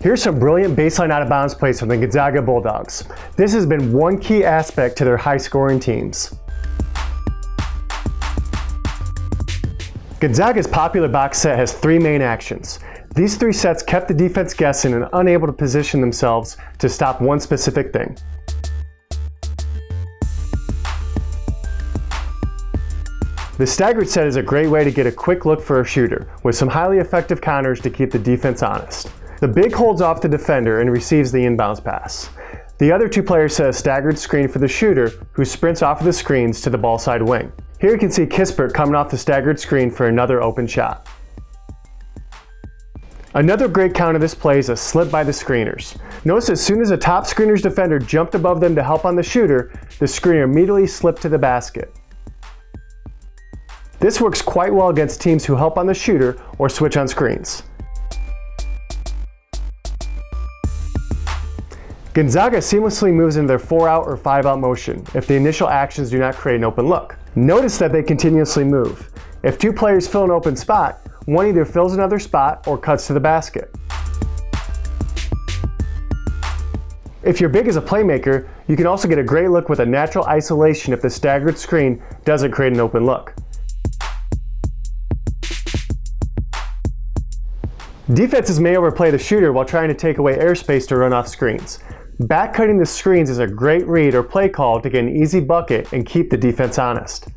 Here's some brilliant baseline out-of-bounds plays from the Gonzaga Bulldogs. This has been one key aspect to their high-scoring teams. Gonzaga's popular box set has three main actions. These three sets kept the defense guessing and unable to position themselves to stop one specific thing. The staggered set is a great way to get a quick look for a shooter, with some highly effective counters to keep the defense honest. The big holds off the defender and receives the inbounds pass. The other two players set a staggered screen for the shooter, who sprints off of the screens to the ball side wing. Here you can see Kispert coming off the staggered screen for another open shot. Another great counter this play is a slip by the screeners. Notice as soon as the top screener's defender jumped above them to help on the shooter, the screener immediately slipped to the basket. This works quite well against teams who help on the shooter or switch on screens. Gonzaga seamlessly moves into their 4-out or 5-out motion if the initial actions do not create an open look. Notice that they continuously move. If two players fill an open spot, one either fills another spot or cuts to the basket. If you're big as a playmaker, you can also get a great look with a natural isolation if the staggered screen doesn't create an open look. Defenses may overplay the shooter while trying to take away airspace to run off screens. Back-cutting the screens is a great read or play call to get an easy bucket and keep the defense honest.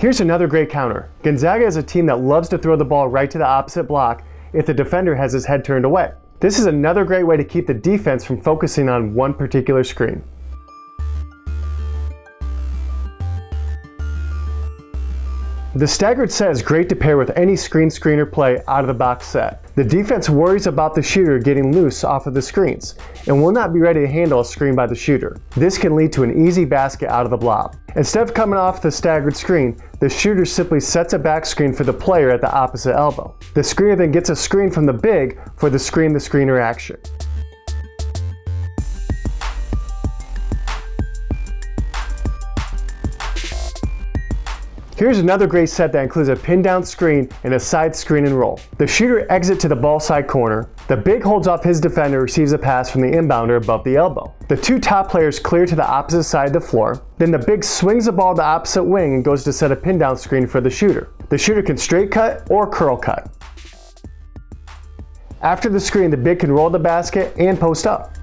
Here's another great counter. Gonzaga is a team that loves to throw the ball right to the opposite block if the defender has his head turned away. This is another great way to keep the defense from focusing on one particular screen. The staggered set is great to pair with any screener play out of the box set. The defense worries about the shooter getting loose off of the screens and will not be ready to handle a screen by the shooter. This can lead to an easy basket out of the blob. Instead of coming off the staggered screen, the shooter simply sets a back screen for the player at the opposite elbow. The screener then gets a screen from the big for the screener action. Here's another great set that includes a pin down screen and a side screen and roll. The shooter exits to the ball side corner. The big holds off his defender, receives a pass from the inbounder above the elbow. The two top players clear to the opposite side of the floor. Then the big swings the ball to the opposite wing and goes to set a pin down screen for the shooter. The shooter can straight cut or curl cut. After the screen, the big can roll the basket and post up.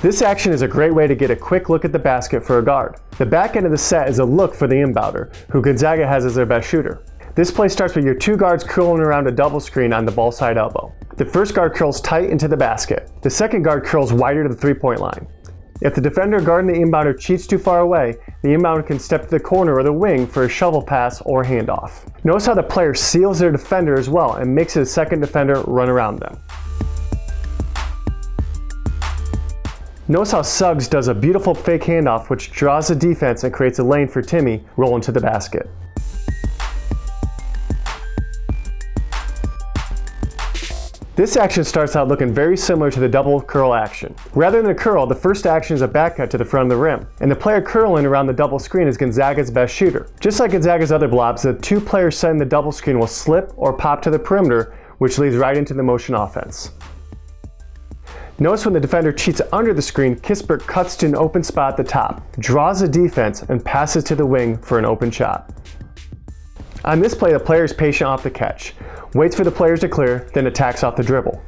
This action is a great way to get a quick look at the basket for a guard. The back end of the set is a look for the inbounder, who Gonzaga has as their best shooter. This play starts with your two guards curling around a double screen on the ball side elbow. The first guard curls tight into the basket. The second guard curls wider to the three-point line. If the defender guarding the inbounder cheats too far away, the inbounder can step to the corner or the wing for a shovel pass or handoff. Notice how the player seals their defender as well and makes his second defender run around them. Notice how Suggs does a beautiful fake handoff which draws the defense and creates a lane for Timmy rolling to the basket. This action starts out looking very similar to the double curl action. Rather than a curl, the first action is a back cut to the front of the rim, and the player curling around the double screen is Gonzaga's best shooter. Just like Gonzaga's other blobs, the two players setting the double screen will slip or pop to the perimeter, which leads right into the motion offense. Notice when the defender cheats under the screen, Kispert cuts to an open spot at the top, draws the defense, and passes to the wing for an open shot. On this play, the player is patient off the catch, waits for the players to clear, then attacks off the dribble.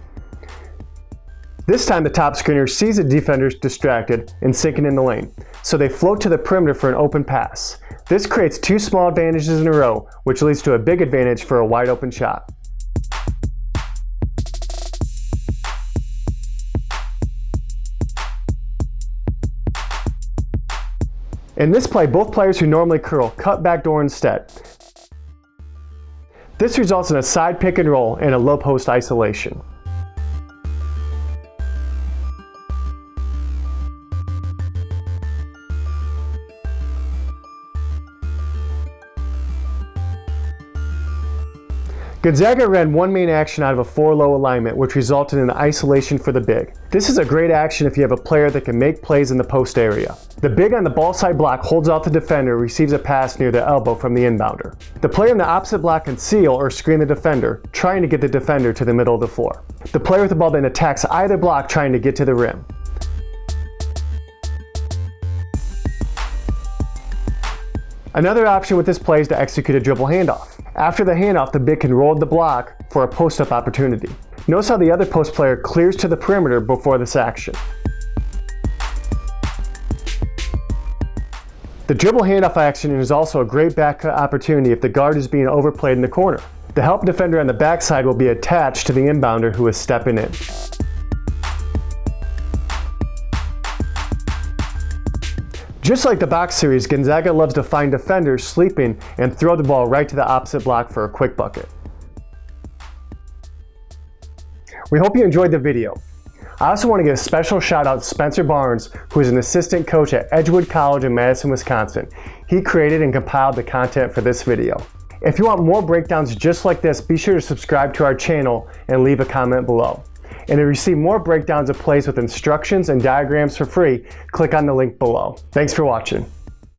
This time the top screener sees the defenders distracted and sinking in the lane, so they float to the perimeter for an open pass. This creates two small advantages in a row, which leads to a big advantage for a wide open shot. In this play, both players who normally curl cut backdoor instead. This results in a side pick and roll and a low post isolation. Gonzaga ran one main action out of a 4-low alignment, which resulted in isolation for the big. This is a great action if you have a player that can make plays in the post area. The big on the ball side block holds out the defender, receives a pass near the elbow from the inbounder. The player in the opposite block can seal or screen the defender, trying to get the defender to the middle of the floor. The player with the ball then attacks either block, trying to get to the rim. Another option with this play is to execute a dribble handoff. After the handoff, the big can roll the block for a post-up opportunity. Notice how the other post player clears to the perimeter before this action. The dribble handoff action is also a great back cut opportunity if the guard is being overplayed in the corner. The help defender on the backside will be attached to the inbounder who is stepping in. Just like the box series, Gonzaga loves to find defenders sleeping and throw the ball right to the opposite block for a quick bucket. We hope you enjoyed the video. I also want to give a special shout out to Spencer Barnes, who is an assistant coach at Edgewood College in Madison, Wisconsin. He created and compiled the content for this video. If you want more breakdowns just like this, be sure to subscribe to our channel and leave a comment below. And to receive more breakdowns of plays with instructions and diagrams for free, click on the link below. Thanks for watching.